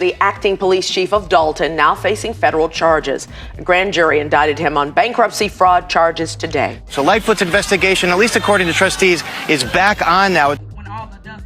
The acting police chief of Dalton now facing federal charges. A grand jury indicted him on bankruptcy fraud charges today. So Lightfoot's investigation, at least according to trustees, is back on now.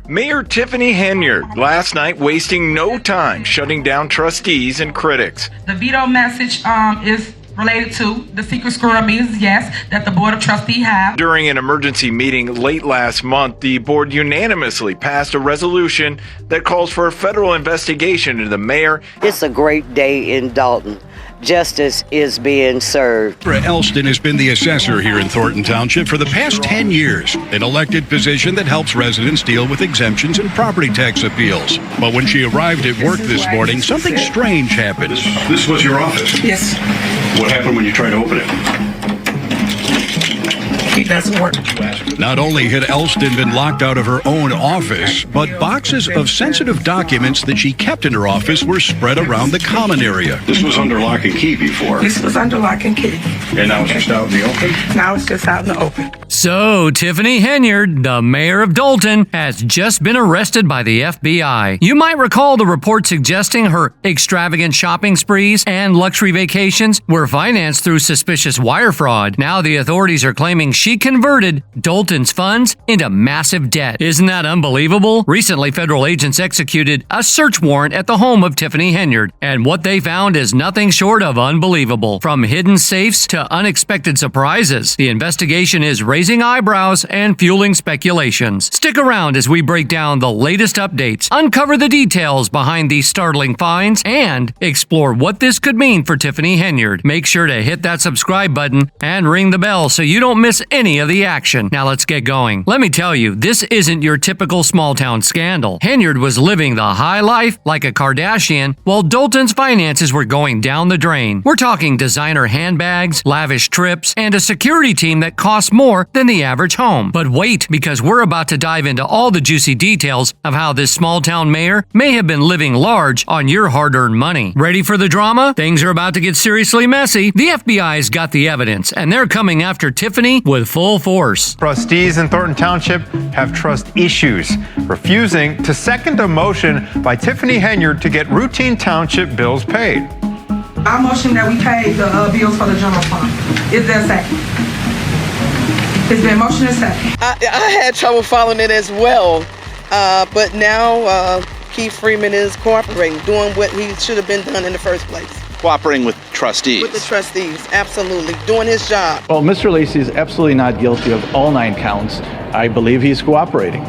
Mayor Tiffany Henyard last night wasting no time shutting down trustees and critics. The veto message is related to the secret squirrel meetings, yes, that the Board of Trustees have. During an emergency meeting late last month, the board unanimously passed a resolution that calls for a federal investigation into the mayor. It's a great day in Dalton. Justice is being served. Elston has been the assessor here in Thornton Township for the past 10 years, an elected position that helps residents deal with exemptions and property tax appeals. But when she arrived at work this morning, something strange happened. This was your office? Yes. What happened when you tried to open it? It doesn't work. Not only had Elston been locked out of her own office, but boxes of sensitive documents that she kept in her office were spread around the common area. This was under lock and key before. This was under lock and key. And now it's just out in the open? Now it's just out in the open. So, Tiffany Henyard, the mayor of Dalton, has just been arrested by the FBI. You might recall the report suggesting her extravagant shopping sprees and luxury vacations were financed through suspicious wire fraud. Now the authorities are claiming she converted Dalton's funds into massive debt. Isn't that unbelievable? Recently, federal agents executed a search warrant at the home of Tiffany Henyard, and what they found is nothing short of unbelievable. From hidden safes to unexpected surprises, the investigation is raising eyebrows and fueling speculations. Stick around as we break down the latest updates, uncover the details behind these startling finds, and explore what this could mean for Tiffany Henyard. Make sure to hit that subscribe button and ring the bell so you don't miss any of the action. Now let's get going. Let me tell you, this isn't your typical small town scandal. Henyard was living the high life like a Kardashian while Dalton's finances were going down the drain. We're talking designer handbags, lavish trips, and a security team that costs more than the average home. But wait, because we're about to dive into all the juicy details of how this small town mayor may have been living large on your hard-earned money. Ready for the drama? Things are about to get seriously messy. The FBI's got the evidence, and they're coming after Tiffany with full force. Trustees in Thornton Township have trust issues, refusing to second a motion by Tiffany Henyard to get routine township bills paid. I motion that we pay the bills for the general fund. Is there a second? It's been motion and second. I had trouble following it as well, but now Keith Freeman is cooperating, doing what he should have been done in the first place. Cooperating with trustees. With the trustees, absolutely, doing his job. Well, Mr. Lacey is absolutely not guilty of all 9 counts. I believe he's cooperating.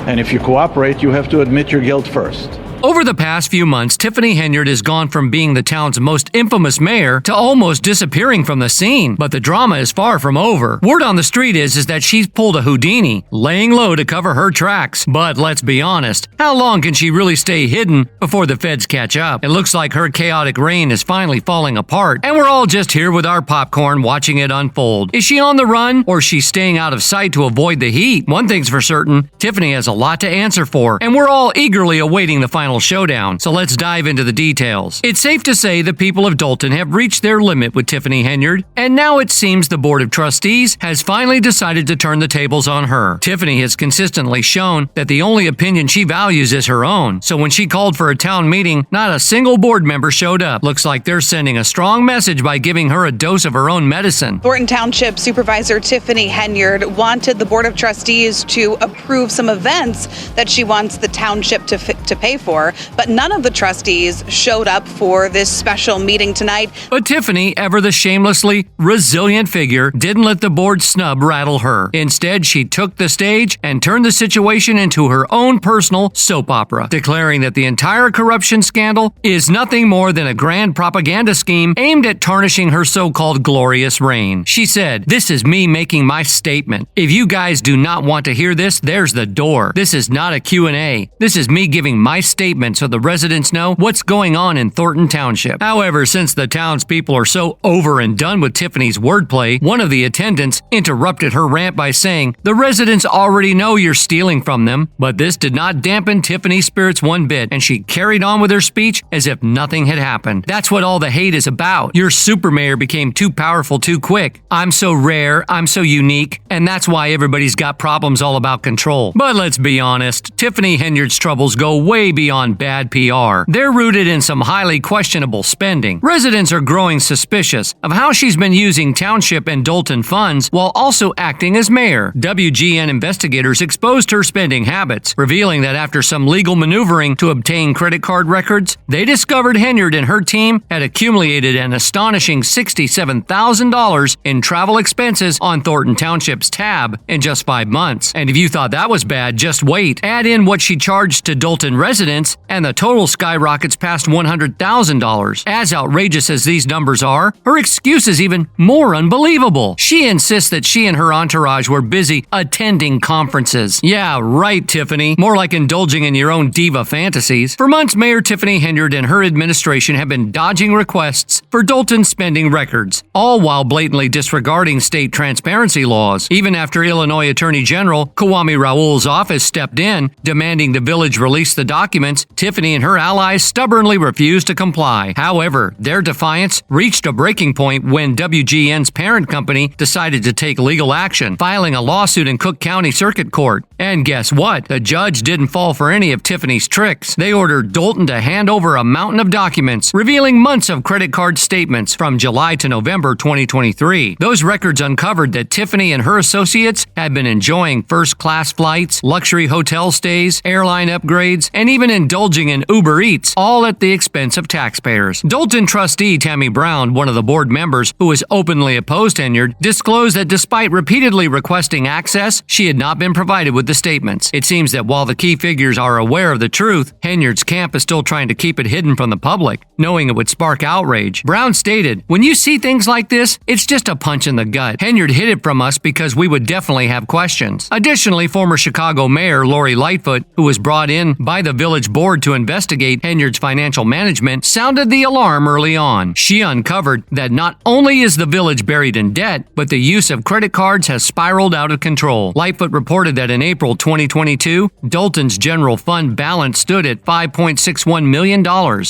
And if you cooperate, you have to admit your guilt first. Over the past few months, Tiffany Henyard has gone from being the town's most infamous mayor to almost disappearing from the scene. But the drama is far from over. Word on the street is that she's pulled a Houdini, laying low to cover her tracks. But let's be honest, how long can she really stay hidden before the feds catch up? It looks like her chaotic reign is finally falling apart, and we're all just here with our popcorn watching it unfold. Is she on the run, or is she staying out of sight to avoid the heat? One thing's for certain, Tiffany has a lot to answer for, and we're all eagerly awaiting the final showdown. So let's dive into the details. It's safe to say the people of Dalton have reached their limit with Tiffany Henyard, and now it seems the Board of Trustees has finally decided to turn the tables on her. Tiffany has consistently shown that the only opinion she values is her own, so when she called for a town meeting, not a single board member showed up. Looks like they're sending a strong message by giving her a dose of her own medicine. Thornton Township Supervisor Tiffany Henyard wanted the Board of Trustees to approve some events that she wants the township to pay for, but none of the trustees showed up for this special meeting tonight. But Tiffany, ever the shamelessly resilient figure, didn't let the board snub rattle her. Instead, she took the stage and turned the situation into her own personal soap opera, declaring that the entire corruption scandal is nothing more than a grand propaganda scheme aimed at tarnishing her so-called glorious reign. She said, "This is me making my statement. If you guys do not want to hear this, there's the door. This is not a Q&A. This is me giving my statement so the residents know what's going on in Thornton Township." However, since the townspeople are so over and done with Tiffany's wordplay, one of the attendants interrupted her rant by saying, "The residents already know you're stealing from them." But this did not dampen Tiffany's spirits one bit, and she carried on with her speech as if nothing had happened. That's what all the hate is about. Your super mayor became too powerful too quick. I'm so rare, I'm so unique, and that's why everybody's got problems all about control. But let's be honest, Tiffany Henyard's troubles go way beyond on bad PR. They're rooted in some highly questionable spending. Residents are growing suspicious of how she's been using township and Dolton funds while also acting as mayor. WGN investigators exposed her spending habits, revealing that after some legal maneuvering to obtain credit card records, they discovered Henyard and her team had accumulated an astonishing $67,000 in travel expenses on Thornton Township's tab in just 5 months. And if you thought that was bad, just wait. Add in what she charged to Dolton residents, and the total skyrockets past $100,000. As outrageous as these numbers are, her excuse is even more unbelievable. She insists that she and her entourage were busy attending conferences. Yeah, right, Tiffany. More like indulging in your own diva fantasies. For months, Mayor Tiffany Henyard and her administration have been dodging requests for Dolton spending records, all while blatantly disregarding state transparency laws. Even after Illinois Attorney General Kwame Raoul's office stepped in, demanding the village release the documents, Tiffany and her allies stubbornly refused to comply. However, their defiance reached a breaking point when WGN's parent company decided to take legal action, filing a lawsuit in Cook County Circuit Court. And guess what? The judge didn't fall for any of Tiffany's tricks. They ordered Dolton to hand over a mountain of documents, revealing months of credit card statements from July to November 2023. Those records uncovered that Tiffany and her associates had been enjoying first-class flights, luxury hotel stays, airline upgrades, and even indulging in Uber Eats, all at the expense of taxpayers. Dolton trustee Tammy Brown, one of the board members who was openly opposed to Henyard, disclosed that despite repeatedly requesting access, she had not been provided with the statements. It seems that while the key figures are aware of the truth, Henyard's camp is still trying to keep it hidden from the public, knowing it would spark outrage. Brown stated, "When you see things like this, it's just a punch in the gut. Henyard hid it from us because we would definitely have questions." Additionally, former Chicago Mayor Lori Lightfoot, who was brought in by the village board to investigate Henyard's financial management, sounded the alarm early on. She uncovered that not only is the village buried in debt, but the use of credit cards has spiraled out of control. Lightfoot reported that in April 2022, Dolton's general fund balance stood at $5.61 million.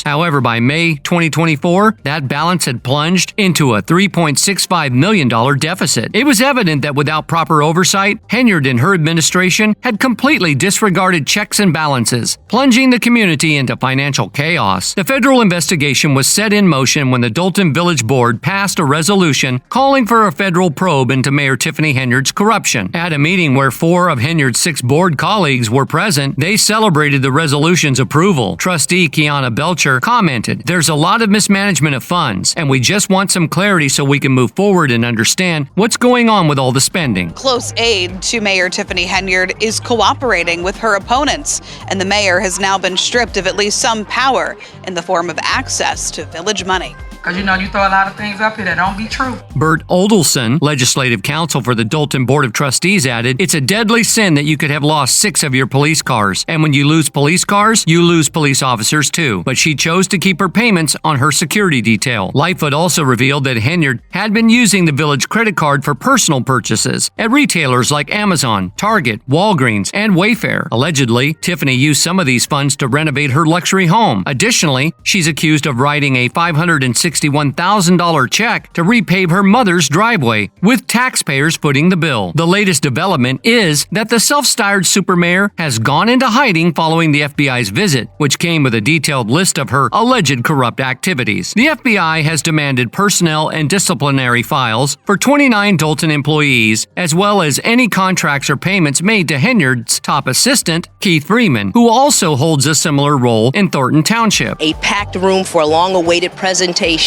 However, by May 2024, that balance had plunged into a $3.65 million deficit. It was evident that without proper oversight, Henyard and her administration had completely disregarded checks and balances, plunging the community into financial chaos. The federal investigation was set in motion when the Dolton Village Board passed a resolution calling for a federal probe into Mayor Tiffany Henyard's corruption. At a meeting where 4 of Henyard's 6 board colleagues were present, they celebrated the resolution's approval. Trustee Kiana Belcher commented, "There's a lot of mismanagement of funds, and we just want some clarity so we can move forward and understand what's going on with all the spending." Close aide to Mayor Tiffany Henyard is cooperating with her opponents, and the mayor has now been stripped of at least some power in the form of access to village money. Because you throw a lot of things up here that don't be true. Bert Oldelson, legislative counsel for the Dolton Board of Trustees, added, "It's a deadly sin that you could have lost 6 of your police cars. And when you lose police cars, you lose police officers too." But she chose to keep her payments on her security detail. Lightfoot also revealed that Henyard had been using the village credit card for personal purchases at retailers like Amazon, Target, Walgreens, and Wayfair. Allegedly, Tiffany used some of these funds to renovate her luxury home. Additionally, she's accused of writing a $561,000 check to repave her mother's driveway, with taxpayers footing the bill. The latest development is that the self-styled supermayor has gone into hiding following the FBI's visit, which came with a detailed list of her alleged corrupt activities. The FBI has demanded personnel and disciplinary files for 29 Dolton employees, as well as any contracts or payments made to Henyard's top assistant, Keith Freeman, who also holds a similar role in Thornton Township. A packed room for a long-awaited presentation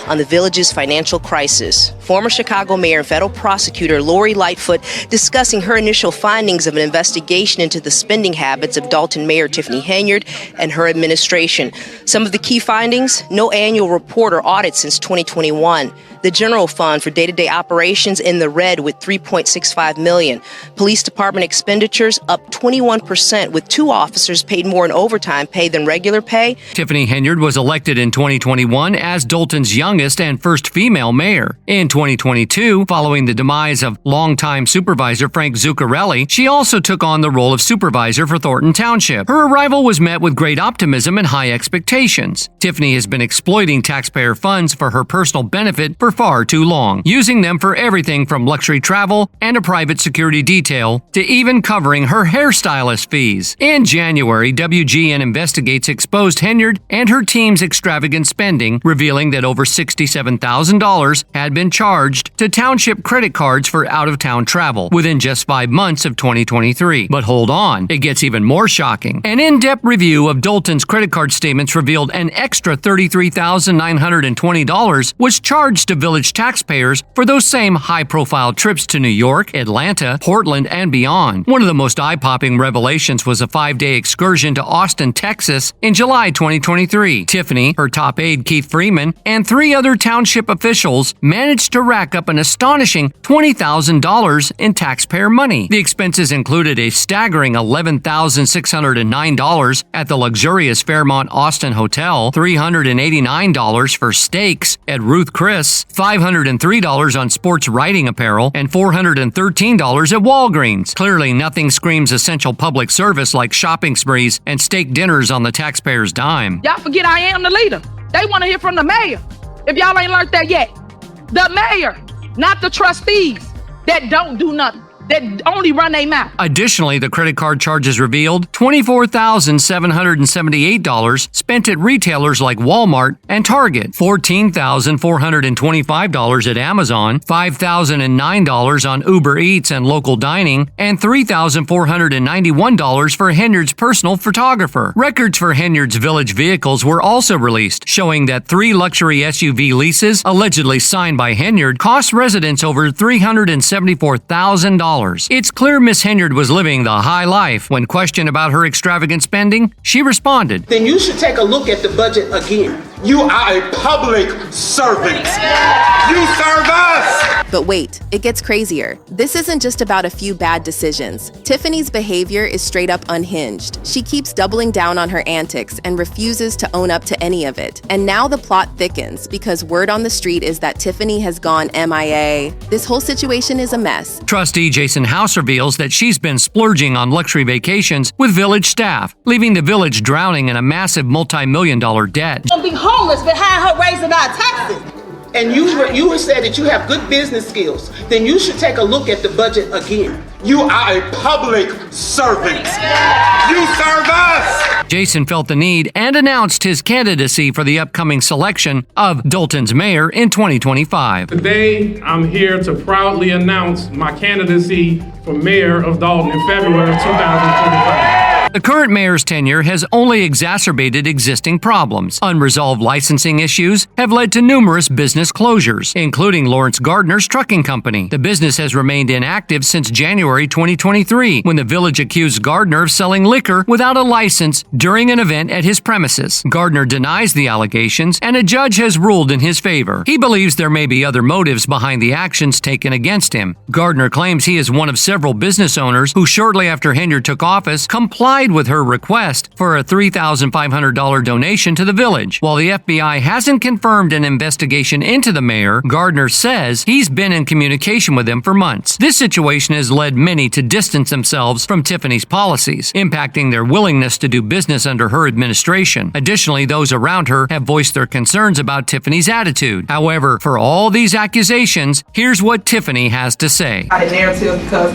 on the village's financial crisis. Former Chicago Mayor and federal prosecutor Lori Lightfoot discussing her initial findings of an investigation into the spending habits of Dolton Mayor Tiffany Henyard and her administration. Some of the key findings: no annual report or audit since 2021. The general fund for day-to-day operations in the red with $3.65 million. Police department expenditures up 21%, with 2 officers paid more in overtime pay than regular pay. Tiffany Henyard was elected in 2021 as Dolton's youngest and first female mayor. In 2022, following the demise of longtime supervisor Frank Zuccarelli, she also took on the role of supervisor for Thornton Township. Her arrival was met with great optimism and high expectations. Tiffany has been exploiting taxpayer funds for her personal benefit for far too long, using them for everything from luxury travel and a private security detail to even covering her hairstylist fees. In January, WGN Investigates exposed Henyard and her team's extravagant spending, revealing that over $67,000 had been charged to township credit cards for out-of-town travel within just 5 months of 2023. But hold on, it gets even more shocking. An in-depth review of Dalton's credit card statements revealed an extra $33,920 was charged to village taxpayers for those same high-profile trips to New York, Atlanta, Portland, and beyond. One of the most eye-popping revelations was a 5-day excursion to Austin, Texas in July 2023. Tiffany, her top aide Keith Freeman, and 3 other township officials managed to rack up an astonishing $20,000 in taxpayer money. The expenses included a staggering $11,609 at the luxurious Fairmont Austin Hotel, $389 for steaks at Ruth Chris, $503 on sports riding apparel, and $413 at Walgreens. Clearly, nothing screams essential public service like shopping sprees and steak dinners on the taxpayer's dime. Y'all forget I am the leader. They want to hear from the mayor. If y'all ain't learned that yet. The mayor, not the trustees that don't do nothing, that only run their mouth. Additionally, the credit card charges revealed $24,778 spent at retailers like Walmart and Target, $14,425 at Amazon, $5,009 on Uber Eats and local dining, and $3,491 for Henyard's personal photographer. Records for Henyard's village vehicles were also released, showing that 3 luxury SUV leases, allegedly signed by Henyard, cost residents over $374,000. It's clear Miss Henyard was living the high life. When questioned about her extravagant spending, she responded, "Then you should take a look at the budget again. You are a public servant. You serve us." But wait, it gets crazier. This isn't just about a few bad decisions. Tiffany's behavior is straight up unhinged. She keeps doubling down on her antics and refuses to own up to any of it. And now the plot thickens because word on the street is that Tiffany has gone MIA. This whole situation is a mess. Trustee Jason House reveals that she's been splurging on luxury vacations with village staff, leaving the village drowning in a massive multi-million-dollar debt. Don't be homeless behind her raising our taxes. And you said that you have good business skills. Then you should take a look at the budget again. You are a public servant. You serve us. Jason felt the need and announced his candidacy for the upcoming selection of Dalton's mayor in 2025. Today, I'm here to proudly announce my candidacy for mayor of Dalton in February of 2025. The current mayor's tenure has only exacerbated existing problems. Unresolved licensing issues have led to numerous business closures, including Lawrence Gardner's trucking company. The business has remained inactive since January 2023, when the village accused Gardner of selling liquor without a license during an event at his premises. Gardner denies the allegations, and a judge has ruled in his favor. He believes there may be other motives behind the actions taken against him. Gardner claims he is one of several business owners who, shortly after Henyard took office, complied with her request for a $3,500 donation to the village. While the FBI hasn't confirmed an investigation into the mayor, Gardner says he's been in communication with him for months. This situation has led many to distance themselves from Tiffany's policies, impacting their willingness to do business under her administration. Additionally, those around her have voiced their concerns about Tiffany's attitude. However, for all these accusations, here's what Tiffany has to say. A narrative because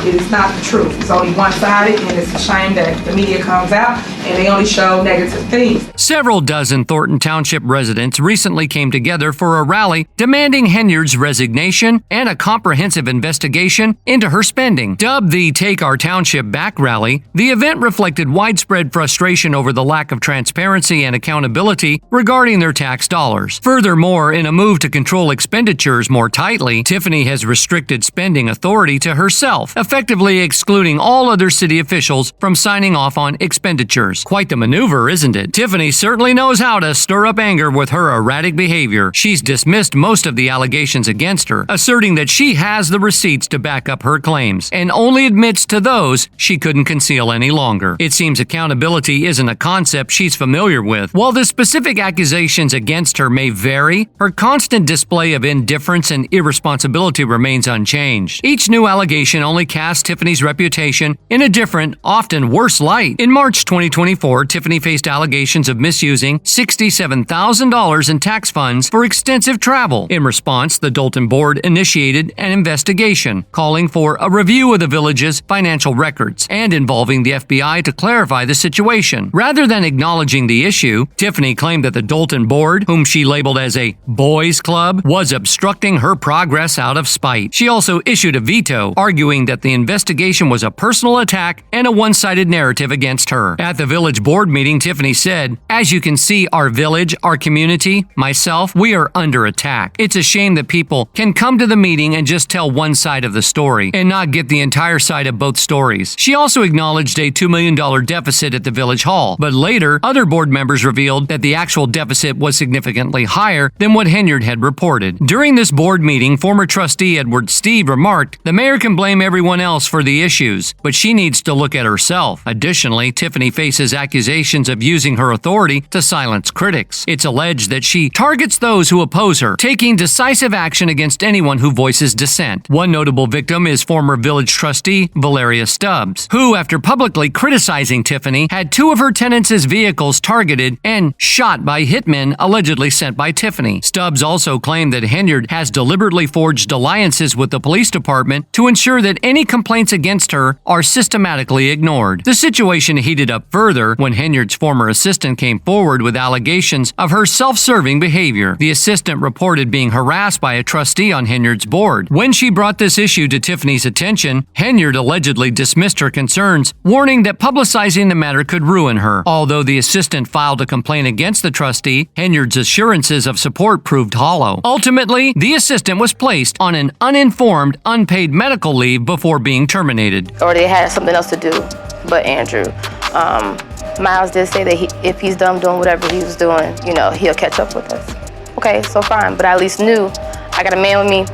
it is not the truth. It's only one-sided, and it's a shame that the media comes out and they only show negative things. Several dozen Thornton Township residents recently came together for a rally demanding Henyard's resignation and a comprehensive investigation into her spending. Dubbed the Take Our Township Back rally, the event reflected widespread frustration over the lack of transparency and accountability regarding their tax dollars. Furthermore, in a move to control expenditures more tightly, Tiffany has restricted spending authority to herself, effectively excluding all other city officials from signing off on expenditures. Quite the maneuver, isn't it? Tiffany certainly knows how to stir up anger with her erratic behavior. She's dismissed most of the allegations against her, asserting that she has the receipts to back up her claims, and only admits to those she couldn't conceal any longer. It seems accountability isn't a concept she's familiar with. While the specific accusations against her may vary, her constant display of indifference and irresponsibility remains unchanged. Each new allegation only casts Tiffany's reputation in a different, often even worse light. In March 2024, Tiffany faced allegations of misusing $67,000 in tax funds for extensive travel. In response, the Dolton Board initiated an investigation, calling for a review of the village's financial records and involving the FBI to clarify the situation. Rather than acknowledging the issue, Tiffany claimed that the Dolton Board, whom she labeled as a boys' club, was obstructing her progress out of spite. She also issued a veto, arguing that the investigation was a personal attack and a one-sided narrative against her. At the village board meeting, Tiffany said, "As you can see, our village, our community, myself, we are under attack. It's a shame that people can come to the meeting and just tell one side of the story and not get the entire side of both stories." She also acknowledged a $2 million deficit at the village hall, but later, other board members revealed that the actual deficit was significantly higher than what Henyard had reported. During this board meeting, former trustee Edward Steve remarked, "The mayor can blame everyone else for the issues, but she needs to look at herself." Additionally, Tiffany faces accusations of using her authority to silence critics. It's alleged that she targets those who oppose her, taking decisive action against anyone who voices dissent. One notable victim is former village trustee Valeria Stubbs, who, after publicly criticizing Tiffany, had two of her tenants' vehicles targeted and shot by hitmen allegedly sent by Tiffany. Stubbs also claimed that Henyard has deliberately forged alliances with the police department to ensure that any complaints against her are systematically ignored. The situation heated up further when Henyard's former assistant came forward with allegations of her self-serving behavior. The assistant reported being harassed by a trustee on Henyard's board. When she brought this issue to Tiffany's attention, Henyard allegedly dismissed her concerns, warning that publicizing the matter could ruin her. Although the assistant filed a complaint against the trustee, Henyard's assurances of support proved hollow. Ultimately, the assistant was placed on an uninformed, unpaid medical leave before being terminated. Or they had something else to do, but Andrew. Miles did say that if he's done doing whatever he was doing, he'll catch up with us. Okay, so fine, but I at least knew I got a man with me.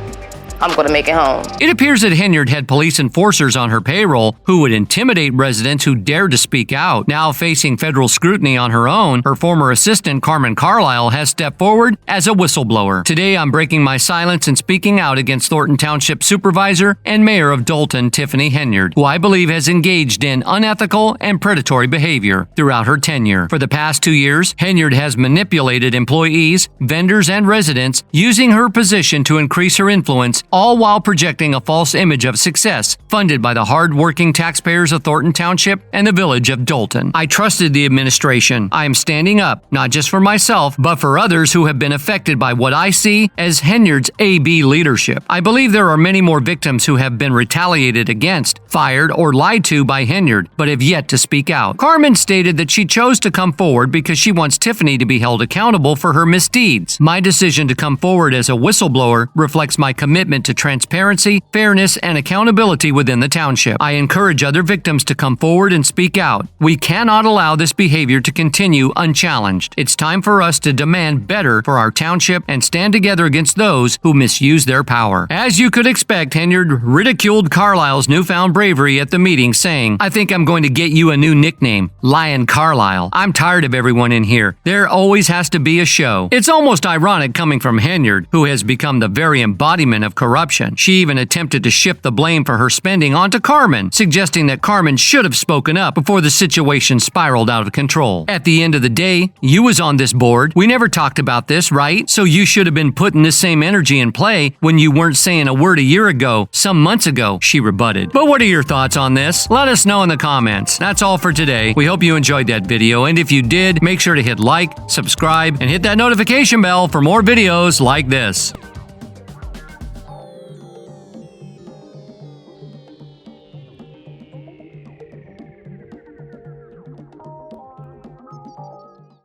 I'm going to make it home. It appears that Henyard had police enforcers on her payroll who would intimidate residents who dared to speak out. Now facing federal scrutiny on her own, her former assistant, Carmen Carlisle, has stepped forward as a whistleblower. Today, I'm breaking my silence and speaking out against Thornton Township Supervisor and Mayor of Dolton, Tiffany Henyard, who I believe has engaged in unethical and predatory behavior throughout her tenure. For the past 2 years, Henyard has manipulated employees, vendors, and residents, using her position to increase her influence, all while projecting a false image of success, funded by the hard-working taxpayers of Thornton Township and the village of Dolton. I trusted the administration. I am standing up, not just for myself, but for others who have been affected by what I see as Henyard's AB leadership. I believe there are many more victims who have been retaliated against, fired, or lied to by Henyard, but have yet to speak out. Carmen stated that she chose to come forward because she wants Tiffany to be held accountable for her misdeeds. My decision to come forward as a whistleblower reflects my commitment to transparency, fairness, and accountability within the township. I encourage other victims to come forward and speak out. We cannot allow this behavior to continue unchallenged. It's time for us to demand better for our township and stand together against those who misuse their power. As you could expect, Henyard ridiculed Carlisle's newfound bravery at the meeting, saying, "I think I'm going to get you a new nickname, Lion Carlisle. I'm tired of everyone in here. There always has to be a show." It's almost ironic coming from Henyard, who has become the very embodiment of corruption. She even attempted to shift the blame for her spending onto Carmen, suggesting that Carmen should have spoken up before the situation spiraled out of control. At the end of the day, you was on this board. We never talked about this, right? So you should have been putting this same energy in play when you weren't saying a word a year ago, some months ago, she rebutted. But what are your thoughts on this? Let us know in the comments. That's all for today. We hope you enjoyed that video, and if you did, make sure to hit like, subscribe, and hit that notification bell for more videos like this.